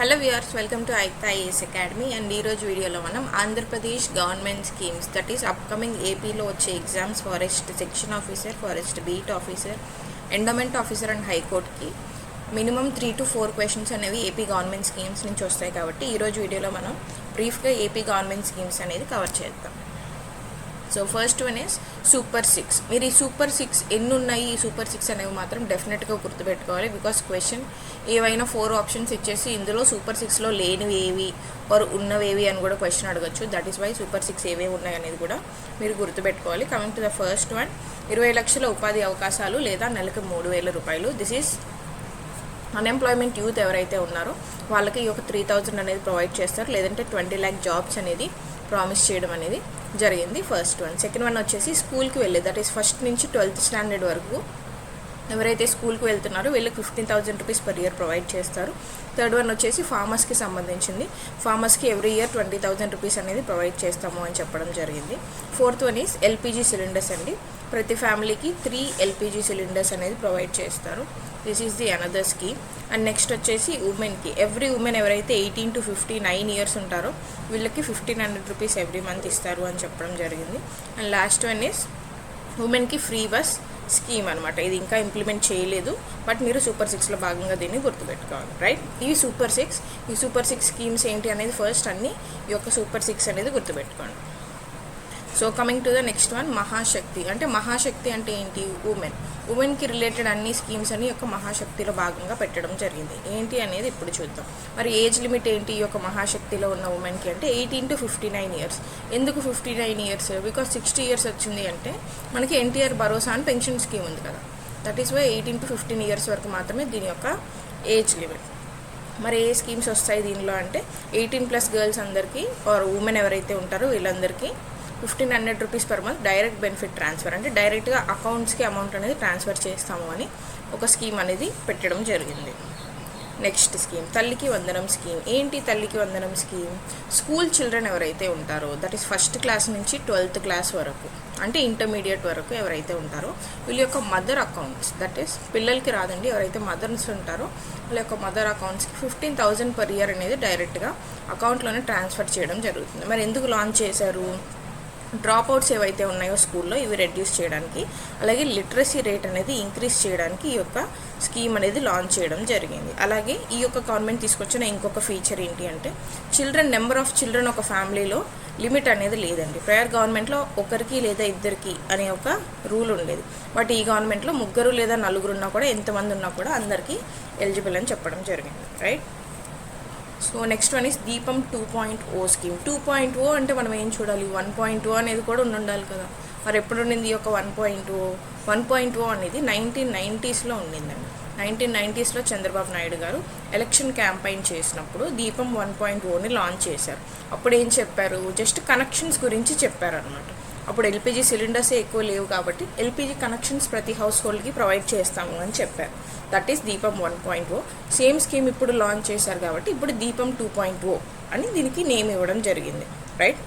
Hello viewers, welcome to IAS academy. And ఈరోజు వీడియోలో మనం Andhra Pradesh government schemes, that is upcoming ఏపీలో వచ్చే exams, forest section officer, forest beat officer, endowment officer and హైకోర్టుకి minimum 3 to 4 questions అనేవి AP government schemes నుంచి వస్తాయి. కాబట్టి ఈరోజు వీడియోలో మనం బ్రీఫ్గా ఏపీ గవర్నమెంట్ స్కీమ్స్ అనేది కవర్ చేద్దాం. So first one is super 6. మీరు ఈ సూపర్ 6 ఎన్ని ఉన్నాయి, ఈ సూపర్ 6 అనేవి మాత్రం డెఫినెట్గా గుర్తుపెట్టుకోవాలి. బికాస్ క్వశ్చన్ ఏవైనా 4 ఆప్షన్స్ ఇచ్చేసి ఇందులో సూపర్ 6లో లేనివి ఏవి ఆర్ ఉన్నవేవి అని కూడా క్వశ్చన్ అడగచ్చు. దట్ ఈస్ వై సూపర్ 6 ఏవేవి ఉన్నాయి అనేది కూడా మీరు గుర్తుపెట్టుకోవాలి. Coming to the first one, 20 లక్షల ఉపాధి అవకాశాలు లేదా నెలకు 3,000 రూపాయలు. దిస్ ఈస్ అన్ఎంప్లాయ్మెంట్ యూత్ ఎవరైతే ఉన్నారో వాళ్ళకి ఈ ఒక 3,000 అనేది ప్రొవైడ్ చేస్తారు. లేదంటే 20 lakh జాబ్స్ అనేది ప్రామిస్ చేయడం అనేది జరిగింది. First one. సెకండ్ వన్ వచ్చేసి స్కూల్కి వెళ్ళి, దట్ ఈస్ ఫస్ట్ నుంచి 12th స్టాండర్డ్ వరకు ఎవరైతే స్కూల్కి వెళ్తున్నారో వీళ్ళకి 15,000 రూపీస్ పర్ ఇయర్ ప్రొవైడ్ చేస్తారు. థర్డ్ వన్ వచ్చేసి ఫార్మర్స్కి సంబంధించింది. ఫార్మర్స్కి ఎవ్రీ ఇయర్ 20,000 రూపీస్ అనేది ప్రొవైడ్ చేస్తాము అని చెప్పడం జరిగింది. Fourth one is LPG cylinders అండి. ప్రతి ఫ్యామిలీకి 3 ఎల్పిజి సిలిండర్స్ అనేది ప్రొవైడ్ చేస్తారు. This is the another scheme. And next వచ్చేసి ఉమెన్కి, ఎవ్రీ ఉమెన్ ఎవరైతే 18 to 59 ఇయర్స్ ఉంటారో వీళ్ళకి 1,500 రూపీస్ ఎవ్రీ మంత్ ఇస్తారు అని చెప్పడం జరిగింది. అండ్ లాస్ట్ వన్ ఈస్ ఉమెన్కి ఫ్రీ బస్ స్కీమ్ అనమాట. ఇది ఇంకా ఇంప్లిమెంట్ చేయలేదు, బట్ మీరు సూపర్ 6లో భాగంగా దీన్ని గుర్తుపెట్టుకోవాలి, రైట్? ఈ సూపర్ 6 స్కీమ్స్ ఏంటి అనేది ఫస్ట్ అన్ని ఈ యొక్క సూపర్ 6 అనేది గుర్తుపెట్టుకోండి. So coming to the next one, Mahashakti. అంటే మహాశక్తి అంటే ఏంటి? ఉమెన్కి రిలేటెడ్ అన్ని స్కీమ్స్ అని యొక్క మహాశక్తిలో భాగంగా పెట్టడం జరిగింది. ఏంటి అనేది ఇప్పుడు చూద్దాం. మరి ఏజ్ లిమిట్ ఏంటి ఈ యొక్క మహాశక్తిలో ఉన్న ఉమెన్కి అంటే 18 to 59 ఇయర్స్. ఎందుకు 59 ఇయర్స్? బికాస్ 60 ఇయర్స్ వచ్చింది అంటే మనకి ఎన్టీఆర్ భరోసా అని పెన్షన్ స్కీమ్ ఉంది కదా. That is why 18 to 15 years వరకు మాత్రమే దీని యొక్క ఏజ్ లిమిట్. మరి ఏ స్కీమ్స్ వస్తాయి దీనిలో అంటే 18+ గర్ల్స్ అందరికీ ఆర్ ఉమెన్ ఎవరైతే ఉంటారో వీళ్ళందరికీ 1,500 rupees per month direct benefit transfer, అంటే డైరెక్ట్గా అకౌంట్స్కి అమౌంట్ అనేది ట్రాన్స్ఫర్ చేస్తాము అని ఒక స్కీమ్ అనేది పెట్టడం జరిగింది. నెక్స్ట్ స్కీమ్ తల్లికి వందనం స్కీమ్. ఏంటి తల్లికి వందనం స్కీమ్? స్కూల్ చిల్డ్రన్ ఎవరైతే ఉంటారో, దట్ ఈస్ ఫస్ట్ క్లాస్ నుంచి 12th క్లాస్ వరకు, అంటే ఇంటర్మీడియట్ వరకు ఎవరైతే ఉంటారో వీళ్ళ యొక్క మదర్ అకౌంట్స్, దట్ ఈస్ పిల్లలకి రాదండి, ఎవరైతే మదర్స్ ఉంటారో వాళ్ళ యొక్క మదర్ అకౌంట్స్కి 15,000 పర్ ఇయర్ అనేది డైరెక్ట్గా అకౌంట్లోనే ట్రాన్స్ఫర్ చేయడం జరుగుతుంది. మరి ఎందుకు లాంచ్ చేశారు? డ్రాప్ అవుట్స్ ఏవైతే ఉన్నాయో స్కూల్లో ఇవి రెడ్యూస్ చేయడానికి, అలాగే లిటరసీ రేట్ అనేది ఇంక్రీజ్ చేయడానికి ఈ యొక్క స్కీమ్ అనేది లాంచ్ చేయడం జరిగింది. అలాగే ఈ యొక్క గవర్నమెంట్ తీసుకొచ్చిన ఇంకొక ఫీచర్ ఏంటి అంటే నెంబర్ ఆఫ్ చిల్డ్రన్ ఒక ఫ్యామిలీలో లిమిట్ అనేది లేదండి. ప్రయర్ గవర్నమెంట్లో ఒకరికి లేదా ఇద్దరికి అనే ఒక రూల్ ఉండేది. బట్ ఈ గవర్నమెంట్లో 3 లేదా 4 ఉన్నా కూడా, ఎంతమంది ఉన్నా కూడా అందరికీ ఎలిజిబుల్ అని చెప్పడం జరిగింది, right? So next one is దీపం 2.0 స్కీమ్. 2.0 అంటే మనం ఏం చూడాలి? 1.0 అనేది కూడా ఉండాలి కదా. మరి ఎప్పుడు ఉండింది ఈ యొక్క 1.0? 1.0 అనేది 1990స్లో ఉండిందండి. 1990స్లో చంద్రబాబు నాయుడు గారు ఎలక్షన్ క్యాంపెయిన్ చేసినప్పుడు దీపం 1.0ని లాంచ్ చేశారు. అప్పుడు ఏం చెప్పారు? జస్ట్ కనెక్షన్స్ గురించి చెప్పారనమాట. అప్పుడు ఎల్పిజి సిలిండర్సే ఎక్కువ లేవు కాబట్టి ఎల్పిజి కనెక్షన్స్ ప్రతి హౌస్ హోల్డ్కి ప్రొవైడ్ చేస్తాము అని చెప్పారు. దట్ ఈస్ దీపం 1.0. సేమ్ స్కీమ్ ఇప్పుడు లాంచ్ చేశారు కాబట్టి ఇప్పుడు దీపం 2.0 అని దీనికి నేమ్ ఇవ్వడం జరిగింది, రైట్?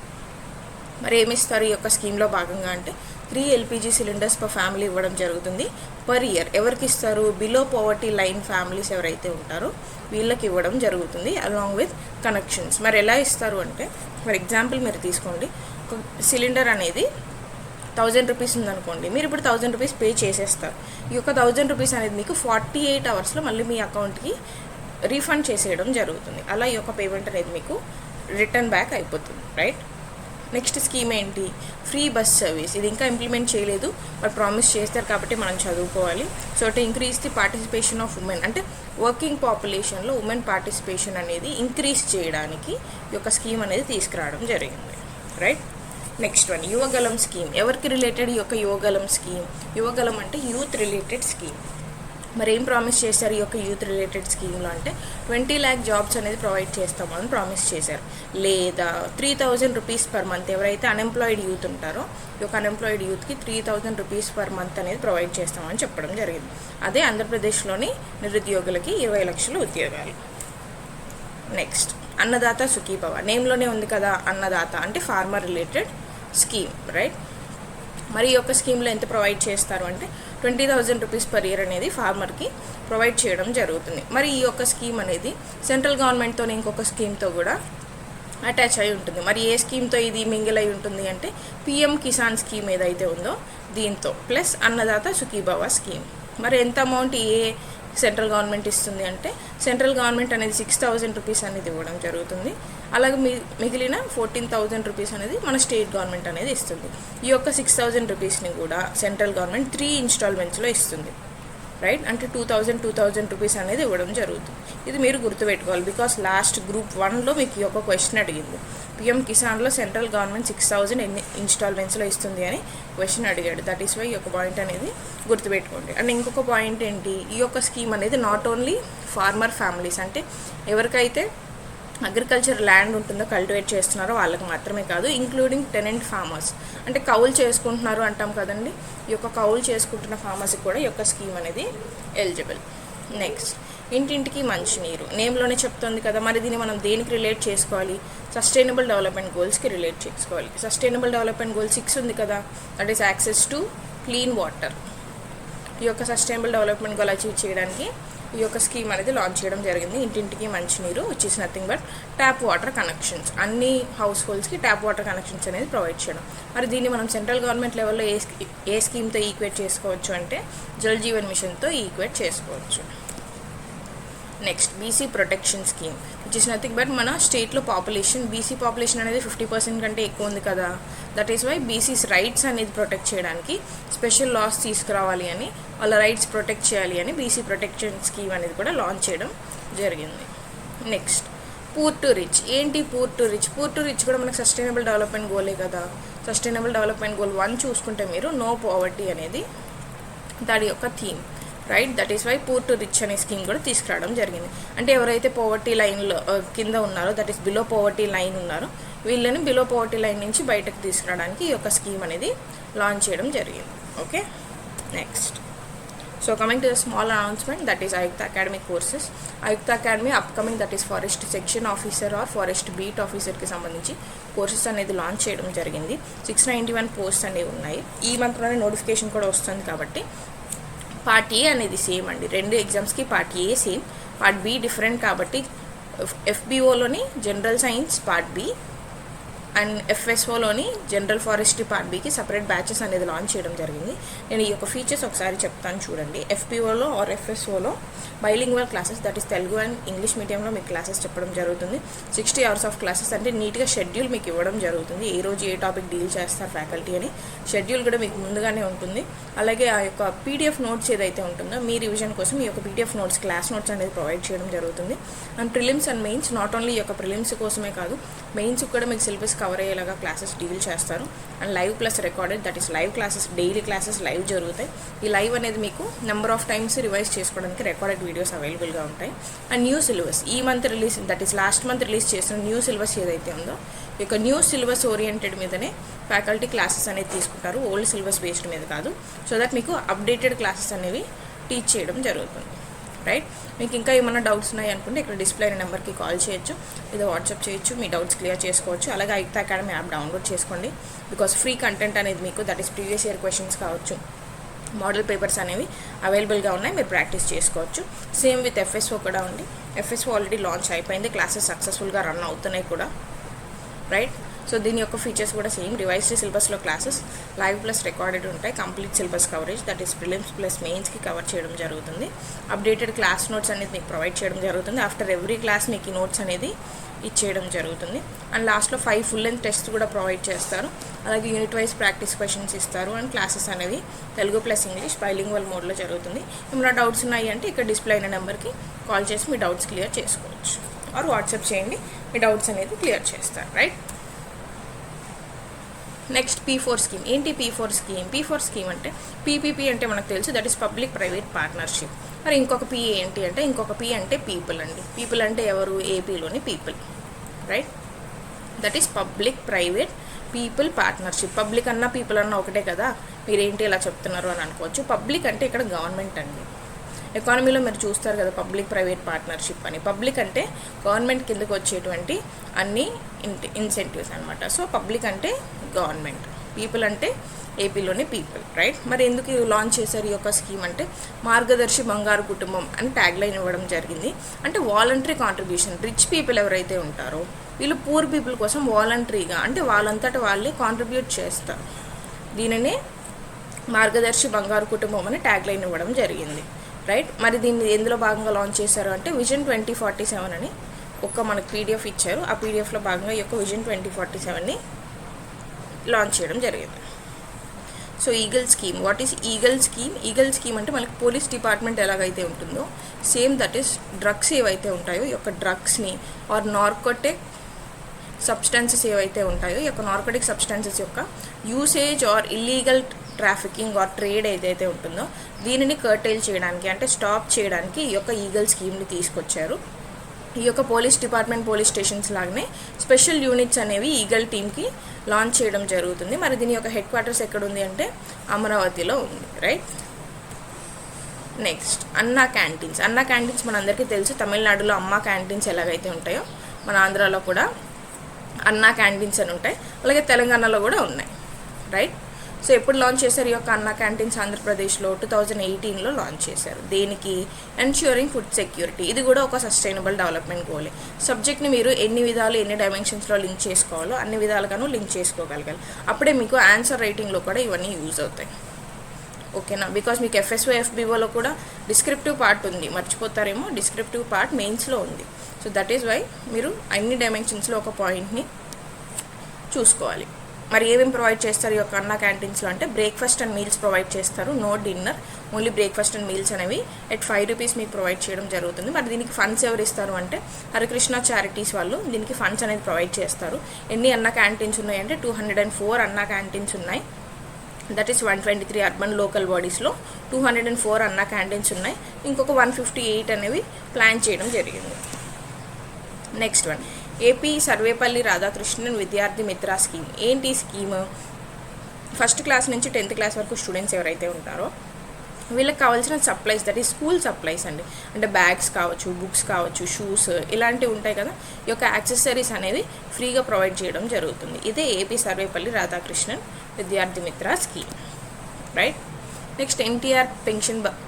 మరి ఏమిస్తారు ఈ యొక్క స్కీమ్లో భాగంగా అంటే 3 ఎల్పిజి సిలిండర్స్ పర్ ఫ్యామిలీ ఇవ్వడం జరుగుతుంది పర్ ఇయర్. ఎవరికి ఇస్తారు? బిలో పవర్టీ లైన్ ఫ్యామిలీస్ ఎవరైతే ఉంటారో వీళ్ళకి ఇవ్వడం జరుగుతుంది అలాంగ్ విత్ కనెక్షన్స్. మరి ఎలా ఇస్తారు అంటే, ఫర్ ఎగ్జాంపుల్ మీరు తీసుకోండి, సిలిండర్ అనేది 1,000 రూపీస్ ఉందనుకోండి, మీరు ఇప్పుడు 1,000 రూపీస్ పే చేసేస్తారు. ఈ యొక్క 1,000 రూపీస్ అనేది మీకు 48 అవర్స్లో మళ్ళీ మీ అకౌంట్కి రీఫండ్ చేసేయడం జరుగుతుంది. అలా ఈ యొక్క పేమెంట్ అనేది మీకు రిటర్న్ బ్యాక్ అయిపోతుంది, రైట్? నెక్స్ట్ స్కీమ్ ఏంటి? Free bus service. ఇది ఇంకా ఇంప్లిమెంట్ చేయలేదు, బట్ ప్రామిస్ చేస్తారు కాబట్టి మనం చదువుకోవాలి. So to increase the participation of women, అంటే వర్కింగ్ పాపులేషన్లో ఉమెన్ పార్టిసిపేషన్ అనేది ఇంక్రీజ్ చేయడానికి ఈ యొక్క స్కీమ్ అనేది తీసుకురావడం జరిగింది, right? Next one, Yuvagalam scheme. ఎవరికి రిలేటెడ్ ఈ యొక్క యువగలం స్కీమ్? యువగలం అంటే యూత్ రిలేటెడ్ స్కీమ్. మరి ఏం ప్రామిస్ చేశారు ఈ యొక్క యూత్ రిలేటెడ్ స్కీమ్లో అంటే 20 lakh జాబ్స్ అనేది ప్రొవైడ్ చేస్తాము అని ప్రామిస్ చేశారు. లేదా 3,000 రూపీస్ పర్ మంత్ ఎవరైతే అన్ఎంప్లాయిడ్ యూత్ ఉంటారో ఈ యొక్క అన్ఎంప్లాయిడ్ యూత్కి 3,000 రూపీస్ పర్ మంత్ అనేది ప్రొవైడ్ చేస్తామని చెప్పడం జరిగింది. అదే ఆంధ్రప్రదేశ్లోని నిరుద్యోగులకి 20 లక్షల ఉద్యోగాలు. నెక్స్ట్ అన్నదాత సుఖీభవ. నేమ్లోనే ఉంది కదా అన్నదాత అంటే ఫార్మర్ రిలేటెడ్ స్కీమ్, రైట్? మరి ఈ యొక్క స్కీమ్లో ఎంత ప్రొవైడ్ చేస్తారు అంటే 20,000 రూపీస్ పర్ ఇయర్ అనేది ఫార్మర్కి ప్రొవైడ్ చేయడం జరుగుతుంది. మరి ఈ యొక్క స్కీమ్ అనేది సెంట్రల్ గవర్నమెంట్తో ఇంకొక స్కీమ్తో కూడా అటాచ్ అయి ఉంటుంది. మరి ఏ స్కీమ్తో ఇది మింగిల్ అయి ఉంటుంది అంటే పిఎం కిసాన్ స్కీమ్ ఏదైతే ఉందో దీంతో ప్లస్ అన్నదాత సుఖీభవ స్కీమ్. మరి ఎంత అమౌంట్ ఏ సెంట్రల్ గవర్నమెంట్ ఇస్తుంది అంటే సెంట్రల్ గవర్నమెంట్ అనేది 6,000 రూపీస్ అనేది ఇవ్వడం జరుగుతుంది. అలాగే మిగిలిన 14,000 రూపీస్ అనేది మన స్టేట్ గవర్నమెంట్ అనేది ఇస్తుంది. ఈ యొక్క 6,000 రూపీస్ని కూడా సెంట్రల్ గవర్నమెంట్ 3 ఇన్స్టాల్మెంట్స్లో ఇస్తుంది. రైట్, అంటే 2,000 రూపీస్ అనేది ఇవ్వడం జరుగుతుంది. ఇది మీరు గుర్తుపెట్టుకోవాలి. బికాస్ లాస్ట్ గ్రూప్ 1లో మీకు ఈ యొక్క క్వశ్చన్ అడిగింది. పిఎం కిసాన్లో సెంట్రల్ గవర్నమెంట్ 6,000 ఎన్ని ఇన్స్టాల్మెంట్స్లో ఇస్తుంది అని క్వశ్చన్ అడిగాడు. దట్ ఈస్ వై ఈ యొక్క పాయింట్ అనేది గుర్తుపెట్టుకోండి. అండ్ ఇంకొక పాయింట్ ఏంటి, ఈ యొక్క స్కీమ్ అనేది నాట్ ఓన్లీ ఫార్మర్ ఫ్యామిలీస్, అంటే ఎవరికైతే అగ్రికల్చర్ ల్యాండ్ ఉంటుందో కల్టివేట్ చేస్తున్నారో వాళ్ళకి మాత్రమే కాదు, ఇంక్లూడింగ్ టెనెంట్ ఫార్మర్స్, అంటే కౌలు చేసుకుంటున్నారు అంటాం కదండి, ఈ యొక్క కౌలు చేసుకుంటున్న ఫార్మర్స్కి కూడా ఈ యొక్క స్కీమ్ అనేది ఎలిజిబుల్. నెక్స్ట్, ఇంటింటికి మంచినీరు నేమ్లోనే చెప్తుంది కదా, మరి దీన్ని మనం దేనికి రిలేట్ చేసుకోవాలి, సస్టైనబుల్ డెవలప్మెంట్ గోల్స్కి రిలేట్ చేసుకోవాలి. సస్టైనబుల్ డెవలప్మెంట్ గోల్ 6 ఉంది కదా, that is access to clean water. ఈ యొక్క సస్టైనబుల్ డెవలప్మెంట్ గోల్ అచీవ్ చేయడానికి ఈ యొక్క స్కీమ్ అనేది లాంచ్ చేయడం జరిగింది. ఇంటింటికి మంచినీరు which is nothing but tap water connections, అన్ని హౌస్ హోల్డ్స్కి ట్యాప్ వాటర్ కనెక్షన్స్ అనేది ప్రొవైడ్ చేయడం. మరి దీన్ని మనం సెంట్రల్ గవర్నమెంట్ లెవెల్లో ఏ స్కీమ్తో ఈక్వేట్ చేసుకోవచ్చు అంటే జల్ జీవన్ మిషన్తో ఈక్వేట్ చేసుకోవచ్చు. Next, BC protection scheme which is nothing but మన స్టేట్లో పాపులేషన్, బీసీ పాపులేషన్ అనేది 50% కంటే ఎక్కువ ఉంది కదా, that is why BCs rights అనేది ప్రొటెక్ట్ చేయడానికి స్పెషల్ లాస్ తీసుకురావాలి అని, వాళ్ళ రైట్స్ ప్రొటెక్ట్ చేయాలి అని బీసీ ప్రొటెక్షన్ స్కీమ్ అనేది కూడా లాంచ్ చేయడం జరిగింది. Next, poor to rich. ఏంటి poor to rich? Poor to rich కూడా మనకు సస్టైనబుల్ డెవలప్మెంట్ గోలే కదా. సస్టైనబుల్ డెవలప్మెంట్ గోల్ 1 చూసుకుంటే మీరు నో పావర్టీ అనేది దాని యొక్క theme. Right, that is why poor to rich అనే స్కీమ్ కూడా తీసుకురావడం జరిగింది. అంటే ఎవరైతే పోవర్టీ లైన్లో కింద ఉన్నారో, that is below poverty line ఉన్నారో, వీళ్ళని బిలో పోవర్టీ లైన్ నుంచి బయటకు తీసుకురావడానికి ఈ యొక్క స్కీమ్ అనేది లాంచ్ చేయడం జరిగింది. Okay, next, so coming to the small announcement, that is Ayukta academy courses. Ayukta academy upcoming, that is forest section officer or forest beat ఆఫీసర్కి సంబంధించి కోర్సెస్ అనేది లాంచ్ చేయడం జరిగింది. 691 పోస్ట్స్ అనేవి ఉన్నాయి. ఈ మంత్లోనే నోటిఫికేషన్ కూడా వస్తుంది కాబట్టి పార్ట్ ఏ అనేది సేమ్ అండి, 2 ఎగ్జామ్స్కి part A same, part B different కాబట్టి ఎఫ్బిఓలోని general science part B and ఎఫ్ఎస్ఓలోని జనరల్ ఫారెస్ట్రీ పార్ట్ బికి సపరేట్ బ్యాచెస్ అనేది లాంచ్ చేయడం జరిగింది. నేను ఈ యొక్క ఫీచర్స్ ఒకసారి చెప్తాను చూడండి. ఎఫ్పిఓలో ఆర్ ఎఫ్ఎస్ఓలో bilingual classes, that is Telugu and English మీడియంలో మీకు క్లాసెస్ చెప్పడం జరుగుతుంది. 60 hours ఆఫ్ క్లాసెస్, అంటే నీట్గా షెడ్యూల్ మీకు ఇవ్వడం జరుగుతుంది. ఏ రోజు ఏ టాపిక్ డీల్ చేస్తారు ఫ్యాకల్టీ అని షెడ్యూల్ కూడా మీకు ముందుగానే ఉంటుంది. అలాగే ఆ యొక్క పీడిఎఫ్ నోట్స్ ఏదైతే ఉంటుందో మీ రివిజన్ కోసం ఈ యొక్క పీడిఎఫ్ నోట్స్, క్లాస్ నోట్స్ అనేది ప్రొవైడ్ చేయడం జరుగుతుంది. And prelims and mains, not only ఈ యొక్క ప్రిలిమ్స్ కోసమే కాదు, మెయిన్స్ కూడా మీకు సిలబస్ కవర్ అయ్యేలాగా క్లాసెస్ డీల్ చేస్తారు. And live plus recorded, that is live classes, daily classes live జరుగుతాయి. ఈ లైవ్ అనేది మీకు నెంబర్ ఆఫ్ టైమ్స్ రివైజ్ చేసుకోవడానికి రికార్డెడ్ వీడియోస్ అవైలబుల్గా ఉంటాయి. అండ్ న్యూ సిలబస్, ఈ month release, that is lost month release చేసిన న్యూ సిలబస్ ఏదైతే ఉందో, ఈ యొక్క న్యూ సిలబస్ ఓరియంటెడ్ మీదనే ఫ్యాకల్టీ క్లాసెస్ అనేది తీసుకుంటారు, ఓల్డ్ సిలబస్ బేస్డ్ మీద కాదు. సో దట్ మీకు అప్డేటెడ్ క్లాసెస్ అనేవి టీచ్ చేయడం జరుగుతుంది. రైట్, మీకు ఇంకా ఏమైనా డౌట్స్ ఉన్నాయి అనుకుంటే ఇక్కడ డిస్ప్లే అయిన నెంబర్కి కాల్ చేయొచ్చు, లేదా వాట్సాప్ చేయొచ్చు, మీ డౌట్స్ క్లియర్ చేసుకోవచ్చు. అలాగే ఆయుక్త అకాడమీ యాప్ డౌన్లోడ్ చేసుకోండి. బికాస్ ఫ్రీ కంటెంట్ అనేది మీకు, that is previous year questions కావచ్చు, మోడల్ పేపర్స్ అనేవి అవైలబుల్గా ఉన్నాయి, మీరు ప్రాక్టీస్ చేసుకోవచ్చు. సేమ్ విత్ ఎఫ్ఎస్ఓ కూడా ఉంది. ఎఫ్ఎస్ఓ ఆల్రెడీ లాంచ్ అయిపోయింది, క్లాసెస్ సక్సెస్ఫుల్గా రన్ అవుతున్నాయి కూడా. రైట్, సో దీని యొక్క ఫీచర్స్ కూడా సేమ్, రివైజ్డ్ సిలబస్లో క్లాసెస్ లైవ్ ప్లస్ రికార్డెడ్ ఉంటాయి. Complete syllabus coverage, that is prelims plus మెయిన్స్కి కవర్ చేయడం జరుగుతుంది. అప్డేటెడ్ క్లాస్ నోట్స్ అనేది మీకు ప్రొవైడ్ చేయడం జరుగుతుంది. ఆఫ్టర్ ఎవ్రీ క్లాస్ మీకు ఈ నోట్స్ అనేది ఇచ్చేయడం జరుగుతుంది. అండ్ లాస్ట్లో 5 ఫుల్ లెంత్ టెస్ట్ కూడా ప్రొవైడ్ చేస్తారు. అలాగే యూనిట్ వైజ్ ప్రాక్టీస్ క్వశ్చన్స్ ఇస్తారు. అండ్ క్లాసెస్ అనేవి తెలుగు ప్లస్ ఇంగ్లీష్ బైలింగ్వల్ మోడ్లో జరుగుతుంది. ఏమైనా డౌట్స్ ఉన్నాయి అంటే ఇక్కడ డిస్ప్లే అయిన నెంబర్కి కాల్ చేసి మీ డౌట్స్ క్లియర్ చేసుకోవచ్చు, ఆర్ వాట్సాప్ చేయండి, మీ డౌట్స్ అనేది క్లియర్ చేస్తారు. Right, next P4 scheme. ఏంటి P4 స్కీమ్? P4 స్కీమ్ అంటే పీపీపీ అంటే మనకు తెలుసు, that is public private partnership. మరి ఇంకొక పీ ఏంటి అంటే, ఇంకొక పీ అంటే పీపుల్ అండి. పీపుల్ అంటే ఎవరు? ఏపీలోని people. Right, that is public private people partnership. Public అన్నా పీపుల్ అన్నా ఒకటే కదా, మీరేంటి ఇలా చెప్తున్నారు అని అనుకోవచ్చు. పబ్లిక్ అంటే ఇక్కడ గవర్నమెంట్ అండి. ఎకానమీలో మీరు చూస్తారు కదా పబ్లిక్ ప్రైవేట్ పార్ట్నర్షిప్ అని. పబ్లిక్ అంటే గవర్నమెంట్ కిందకు వచ్చేటువంటి అన్ని ఇన్సెంటివ్స్ అనమాట. సో పబ్లిక్ అంటే గవర్నమెంట్. పీపుల్ అంటే ఏపీలోని పీపుల్, రైట్. మరి ఎందుకు లాంచ్ చేశారు ఈ యొక్క స్కీమ్ అంటే మార్గదర్శి బంగారు కుటుంబం అని ట్యాగ్లైన్ ఇవ్వడం జరిగింది. అంటే వాలంటరీ కాంట్రిబ్యూషన్, రిచ్ పీపుల్ ఎవరైతే ఉంటారో వీళ్ళు పూర్ పీపుల్ కోసం వాలంటరీగా అంటే వాళ్ళంతటా వాళ్ళే కాంట్రిబ్యూట్ చేస్తారు. దీనినే మార్గదర్శి బంగారు కుటుంబం అని ట్యాగ్లైన్ ఇవ్వడం జరిగింది, రైట్. మరి దీన్ని ఎందులో భాగంగా లాంచ్ చేశారు అంటే విజన్ 2047 అని మనకు పీడిఎఫ్ ఇచ్చారు. ఆ పీడిఎఫ్లో భాగంగా ఈ యొక్క విజన్ 2047ని లాంచ్ చేయడం జరిగింది. So eagle scheme, what is eagle scheme? Eagle scheme అంటే మనకి పోలీస్ డిపార్ట్మెంట్ ఎలాగైతే ఉంటుందో సేమ్ దట్ ఈస్ డ్రగ్స్ ఏవైతే ఉంటాయో ఈ యొక్క డ్రగ్స్ని ఆర్ నార్కోటిక్ సబ్స్టెన్సెస్ ఏవైతే ఉంటాయో ఈ యొక్క నార్కోటిక్ సబ్స్టెన్సెస్ యొక్క usage or illegal trafficking or trade ఏదైతే ఉంటుందో దీనిని కర్టైల్ చేయడానికి అంటే స్టాప్ చేయడానికి ఈ యొక్క ఈగల్ స్కీమ్ని తీసుకొచ్చారు. ఈ యొక్క పోలీస్ డిపార్ట్మెంట్ పోలీస్ స్టేషన్స్ లాగానే స్పెషల్ యూనిట్స్ అనేవి ఈగల్ టీమ్కి లాంచ్ చేయడం జరుగుతుంది. మరి దీని యొక్క హెడ్ క్వార్టర్స్ ఎక్కడ ఉంది అంటే అమరావతిలో ఉంది, రైట్. నెక్స్ట్ అన్నా క్యాంటీన్స్. అన్నా క్యాంటీన్స్ మనందరికీ తెలుసు, తమిళనాడులో అమ్మా క్యాంటీన్స్ ఎలాగైతే ఉంటాయో మన ఆంధ్రాలో కూడా అన్నా క్యాంటీన్స్ అని ఉంటాయి, అలాగే తెలంగాణలో కూడా ఉన్నాయి, రైట్. సో ఎప్పుడు లాంచ్ చేశారు ఈ యొక్క అన్నా క్యాంటీన్స్? ఆంధ్రప్రదేశ్లో 2018లో లాంచ్ చేశారు. దేనికి? Ensuring food security. ఇది కూడా ఒక సస్టైనబుల్ డెవలప్మెంట్ గోలే. సబ్జెక్ట్ని మీరు ఎన్ని విధాలు ఎన్ని డైమెన్షన్స్లో లింక్ చేసుకోవాలో అన్ని విధాలుగాను లింక్ చేసుకోగలగాలి. అప్పుడే మీకు ఆన్సర్ రైటింగ్లో కూడా ఇవన్నీ యూజ్ అవుతాయి, ఓకేనా. బికాస్ మీకు ఎఫ్ఎస్ఓ ఎఫ్బిఓలో కూడా డిస్క్రిప్టివ్ పార్ట్ ఉంది, మర్చిపోతారేమో. డిస్క్రిప్టివ్ పార్ట్ మెయిన్స్లో ఉంది. సో దట్ ఈస్ వై మీరు అన్ని డైమెన్షన్స్లో ఒక పాయింట్ని చూసుకోవాలి. మరి ఏమేమి ప్రొవైడ్ చేస్తారు ఈ యొక్క అన్నా క్యాంటీన్స్లో అంటే బ్రేక్ఫాస్ట్ అండ్ మీల్స్ ప్రొవైడ్ చేస్తారు, no dinner, only breakfast and meals అనేవి at 5 రూపీస్ మీకు ప్రొవైడ్ చేయడం జరుగుతుంది. మరి దీనికి ఫండ్స్ ఎవరు ఇస్తారు అంటే హరికృష్ణ చారిటీస్ వాళ్ళు దీనికి ఫండ్స్ అనేది ప్రొవైడ్ చేస్తారు. ఎన్ని అన్నా క్యాంటీన్స్ ఉన్నాయంటే 204 అన్నా క్యాంటీన్స్ ఉన్నాయి. దట్ ఈస్ 123 అర్బన్ లోకల్ బాడీస్లో 204 అన్నా క్యాంటీన్స్ ఉన్నాయి. ఇంకొక 158 అనేవి ప్లాన్ చేయడం జరిగింది. Next one AP Sarvepalli Radhakrishnan విద్యార్థి మిత్ర స్కీమ్. ఏంటి ఈ స్కీమ్? ఫస్ట్ క్లాస్ నుంచి 10th క్లాస్ వరకు స్టూడెంట్స్ ఎవరైతే ఉంటారో వీళ్ళకి కావాల్సిన సప్లైస్, దట్ ఈ స్కూల్ సప్లైస్ అండి, అంటే బ్యాగ్స్ కావచ్చు, బుక్స్ కావచ్చు, షూస్ ఇలాంటివి ఉంటాయి కదా, ఈ యొక్క యాక్సెసరీస్ అనేవి ఫ్రీగా ప్రొవైడ్ చేయడం జరుగుతుంది. ఇదే ఏపీ సర్వేపల్లి రాధాకృష్ణన్ విద్యార్థి మిత్ర స్కీమ్, రైట్. నెక్స్ట్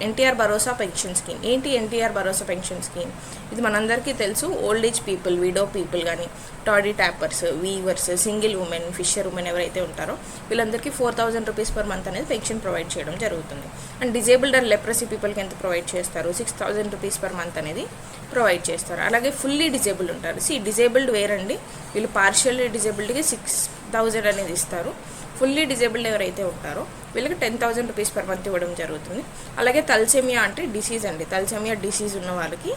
ఎన్టీఆర్ భరోసా పెన్షన్ స్కీమ్. ఏంటి ఎన్టీఆర్ భరోసా పెన్షన్ స్కీమ్? ఇది మనందరికీ తెలుసు. Old age people, widow people కానీ toddy tappers, weavers, single women, fisher women ఎవరైతే ఉంటారో వీళ్ళందరికీ 4000 రూపీస్ పర్ మంత్ అనేది పెన్షన్ ప్రొవైడ్ చేయడం జరుగుతుంది. అండ్ డిజేబుల్డ్ అండ్ లెప్రసీ పీపుల్కి ఎంత ప్రొవైడ్ చేస్తారు? 6000 రూపీస్ పర్ మంత్ అనేది ప్రొవైడ్ చేస్తారు. అలాగే ఫుల్లీ డిజేబుల్డ్ ఉంటారు. డిజేబుల్డ్ వేరండి, వీళ్ళు పార్షియల్లీ డిజేబుల్డ్కి 6000 అనేది ఇస్తారు. ఫుల్లీ డిజేబుల్డ్ ఎవరైతే ఉంటారో వీళ్ళకి 10,000 రూపీస్ పర్ మంత్ ఇవ్వడం జరుగుతుంది. అలాగే తలసేమియా అంటే డిసీజ్ అండి, తలసేమియా డిసీజ్ ఉన్న వాళ్ళకి,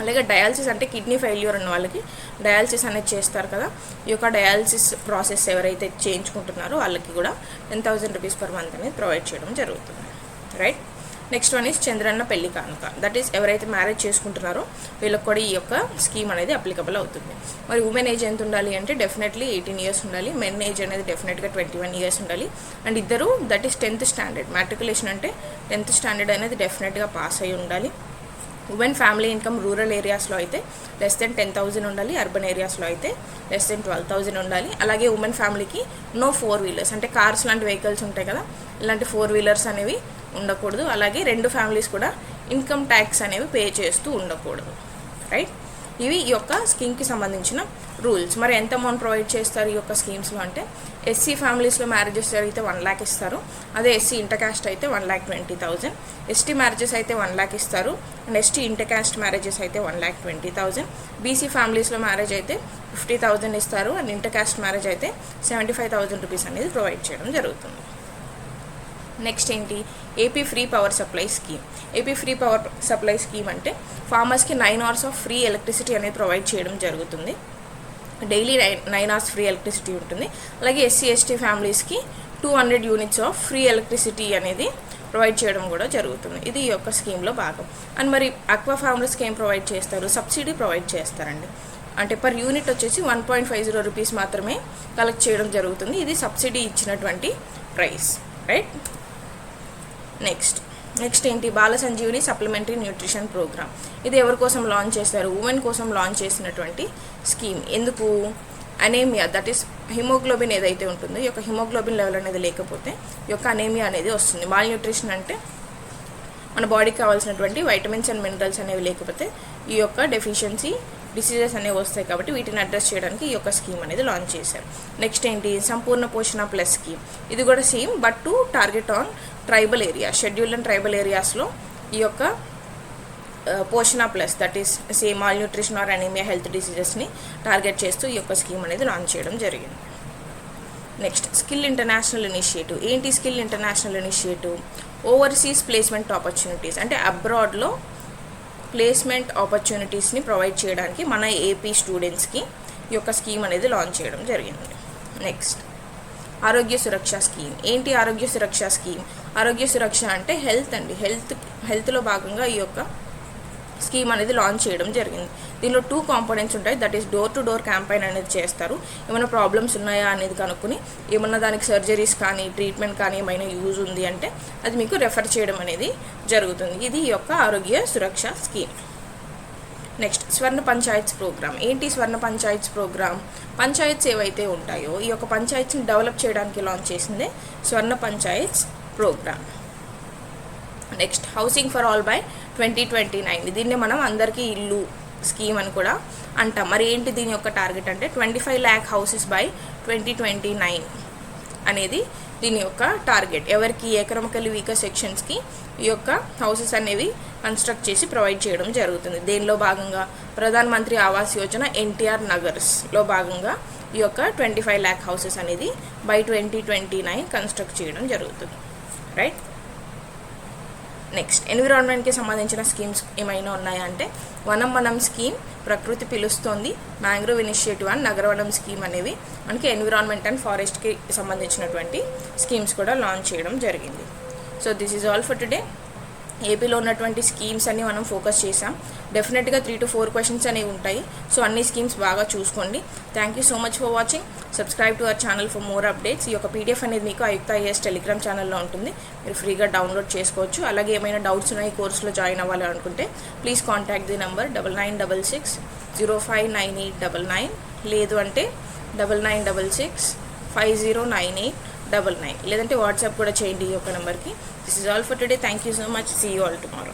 అలాగే డయాలసిస్ అంటే కిడ్నీ ఫెయిల్యూర్ ఉన్న వాళ్ళకి డయాలసిస్ అనేది చేస్తారు కదా, ఈ యొక్క డయాలసిస్ ప్రాసెస్ ఎవరైతే చేయించుకుంటున్నారో వాళ్ళకి కూడా 10,000 రూపీస్ పర్ మంత్ అనేది ప్రొవైడ్ చేయడం జరుగుతుంది, right. Next one is Chandranna పెళ్లి కానుక. దట్ ఈస్ ఎవరైతే మ్యారేజ్ చేసుకుంటున్నారో వీళ్ళకి కూడా ఈ యొక్క స్కీమ్ అనేది అప్లికబుల్ అవుతుంది. మరి ఉమెన్ ఏజ్ ఎంత ఉండాలి అంటే డెఫినెట్లీ 18 ఇయర్స్ ఉండాలి. మెన్ ఏజ్ అనేది డెఫినెట్గా 21 ఇయర్స్ ఉండాలి. అండ్ ఇద్దరు that is 10th standard, matriculation అంటే 10th స్టాండర్డ్ అనేది డెఫినెట్గా పాస్ అయి ఉండాలి. ఉమెన్ ఫ్యామిలీ ఇన్కమ్ రూరల్ ఏరియాస్లో అయితే లెస్ దెన్ 10,000 ఉండాలి, అర్బన్ ఏరియాస్లో అయితే లెస్ దెన్ 12,000 ఉండాలి. అలాగే ఉమెన్ ఫ్యామిలీకి నో 4 వీలర్స్ అంటే కార్స్ లాంటి వెహికల్స్ ఉంటాయి కదా, ఇలాంటి 4 వీలర్స్ అనేవి ఉండకూడదు. అలాగే 2 ఫ్యామిలీస్ కూడా ఇన్కమ్ ట్యాక్స్ అనేవి పే చేస్తూ ఉండకూడదు, రైట్. ఇవి ఈ యొక్క స్కీమ్కి సంబంధించిన రూల్స్. మరి ఎంత అమౌంట్ ప్రొవైడ్ చేస్తారు ఈ యొక్క స్కీమ్స్లో అంటే ఎస్సీ ఫ్యామిలీస్లో మ్యారేజెస్ జరిగితే 1 lakh ఇస్తారు. అదే ఎస్సీ ఇంటర్ కాస్ట్ అయితే 1,20,000. ఎస్టీ మ్యారేజెస్ అయితే 1 lakh ఇస్తారు. And ST inter caste marriages అయితే 1,20,000. బీసీ ఫ్యామిలీస్లో మ్యారేజ్ అయితే 50,000 ఇస్తారు. అండ్ ఇంటర్ కాస్ట్ మ్యారేజ్ అయితే 75,000 రూపీస్ అనేది ప్రొవైడ్ చేయడం జరుగుతుంది. నెక్స్ట్ ఏంటి? AP free power supply scheme. AP free power supply scheme అంటే ఫార్మర్స్కి 9 hours ఆఫ్ ఫ్రీ ఎలక్ట్రిసిటీ అనేది ప్రొవైడ్ చేయడం జరుగుతుంది. డైలీ 9 hours ఫ్రీ ఎలక్ట్రిసిటీ ఉంటుంది. అలాగే ఎస్సీ ఎస్టీ ఫ్యామిలీస్కి 200 యూనిట్స్ ఆఫ్ ఫ్రీ ఎలక్ట్రిసిటీ అనేది ప్రొవైడ్ చేయడం కూడా జరుగుతుంది. ఇది ఈ యొక్క స్కీమ్లో భాగం. అండ్ మరి అక్వా ఫార్మర్స్కి ఏం ప్రొవైడ్ చేస్తారు? సబ్సిడీ ప్రొవైడ్ చేస్తారండి. అంటే పర్ యూనిట్ వచ్చేసి 1.50 రూపీస్ మాత్రమే కలెక్ట్ చేయడం జరుగుతుంది. ఇది సబ్సిడీ ఇచ్చినటువంటి ప్రైస్, రైట్. నెక్స్ట్ ఏంటి? బాల సంజీవిని సప్లిమెంటరీ న్యూట్రిషన్ ప్రోగ్రామ్. ఇది ఎవరి కోసం లాంచ్ చేస్తారు? ఉమెన్ కోసం లాంచ్ చేసినటువంటి స్కీమ్. ఎందుకు? అనేమియా, దట్ ఈస్ హిమోగ్లోబిన్ ఏదైతే ఉంటుందో ఈ యొక్క హిమోగ్లోబిన్ లెవెల్ అనేది లేకపోతే ఈ యొక్క అనేమియా అనేది వస్తుంది. మాల్ న్యూట్రిషన్ అంటే మన బాడీకి కావాల్సినటువంటి వైటమిన్స్ అండ్ మినరల్స్ అనేవి లేకపోతే ఈ యొక్క డెఫిషియన్సీ డిసీజెస్ అనేవి వస్తాయి. కాబట్టి వీటిని అడ్రస్ చేయడానికి ఈ యొక్క స్కీమ్ అనేది లాంచ్ చేశారు. నెక్స్ట్ ఏంటి, సంపూర్ణ పోషణ ప్లస్ స్కీమ్. ఇది కూడా same but to target on tribal area, scheduled and tribal ఏరియాస్లో ఈ యొక్క Poshan plus that is same malnutrition or anaemia health డిసీజెస్ని టార్గెట్ చేస్తూ ఈ యొక్క స్కీమ్ అనేది లాంచ్ చేయడం జరిగింది. Next skill international initiative. ఏంటి skill international initiative? Overseas placement opportunities, అంటే అబ్రాడ్లో ప్లేస్మెంట్ ఆపర్చునిటీస్ని ప్రొవైడ్ చేయడానికి మన ఏపీ స్టూడెంట్స్కి ఈ యొక్క స్కీమ్ అనేది లాంచ్ చేయడం జరిగింది. నెక్స్ట్ ఆరోగ్య సురక్ష స్కీమ్. ఏంటి ఆరోగ్య సురక్ష స్కీమ్? ఆరోగ్య సురక్ష అంటే హెల్త్ అండి. హెల్త్లో భాగంగా ఈ యొక్క స్కీమ్ అనేది లాంచ్ చేయడం జరిగింది. దీనిలో 2 కాంపోనెంట్స్ ఉంటాయి. That is door to door campaign అనేది చేస్తారు. ఏమైనా ప్రాబ్లమ్స్ ఉన్నాయా అనేది కనుక్కొని ఏమన్నా దానికి సర్జరీస్ కానీ ట్రీట్మెంట్ కానీ ఏమైనా యూజ్ ఉంది అంటే అది మీకు రెఫర్ చేయడం అనేది జరుగుతుంది. ఇది ఈ యొక్క ఆరోగ్య సురక్ష స్కీమ్. నెక్స్ట్ స్వర్ణ పంచాయత్స్ ప్రోగ్రామ్. ఏంటి స్వర్ణ పంచాయత్స్ ప్రోగ్రామ్? పంచాయత్స్ ఏవైతే ఉంటాయో ఈ యొక్క పంచాయత్స్ని డెవలప్ చేయడానికి లాంచ్ చేసిందే Swarna panchayats programme. Next housing for all by 2029. దీన్ని మనం అందరికీ ఇల్లు స్కీమ్ అని కూడా అంటాం. మరి ఏంటి దీని యొక్క టార్గెట్ అంటే 25 lakh హౌసెస్ బై 2029 అనేది దీని యొక్క టార్గెట్. ఎవరికి? ఎకనామికల్లీ వీకర్ సెక్షన్స్కి ఈ యొక్క హౌసెస్ అనేవి కన్స్ట్రక్ట్ చేసి ప్రొవైడ్ చేయడం జరుగుతుంది. దీనిలో భాగంగా ప్రధాన్ మంత్రి ఆవాస్ యోజన ఎన్టీఆర్ నగర్స్లో భాగంగా ఈ యొక్క 25 lakh హౌసెస్ అనేది బై 2029 కన్స్ట్రక్ట్ చేయడం జరుగుతుంది. రైట్. నెక్స్ట్ ఎన్విరాన్మెంట్కి సంబంధించిన స్కీమ్స్ ఏమైనా ఉన్నాయా అంటే వనం Manam scheme, Prakriti Pilustondi, mangrove initiative and Nagaravanam scheme అనేవి మనకి ఎన్విరాన్మెంట్ అండ్ ఫారెస్ట్కి సంబంధించినటువంటి స్కీమ్స్ కూడా లాంచ్ చేయడం జరిగింది. So this is all for today. ఏపీలో ఉన్నటువంటి స్కీమ్స్ అన్ని మనం ఫోకస్ చేసాం. డెఫినెట్గా 3 to 4 క్వశ్చన్స్ అనేవి ఉంటాయి. సో అన్ని స్కీమ్స్ బాగా చూసుకోండి. Thank you so much for watching. Subscribe to our channel for more updates. ఈ యొక్క పీడిఎఫ్ అనేది మీకు ఆయుక్త ఐఏఎస్ టెలిగ్రామ్ ఛానల్లో ఉంటుంది. మీరు ఫ్రీగా డౌన్లోడ్ చేసుకోవచ్చు. అలాగే ఏమైనా డౌట్స్ ఉన్నాయి కోర్సులో జాయిన్ అవ్వాలి అనుకుంటే ప్లీజ్ కాంటాక్ట్ ది నెంబర్ 9966059899, లేదు అంటే 9966509899, లేదంటే వాట్సాప్ కూడా చేయండి ఈ యొక్క నెంబర్కి. This is all for today. Thank you so much. See you all tomorrow.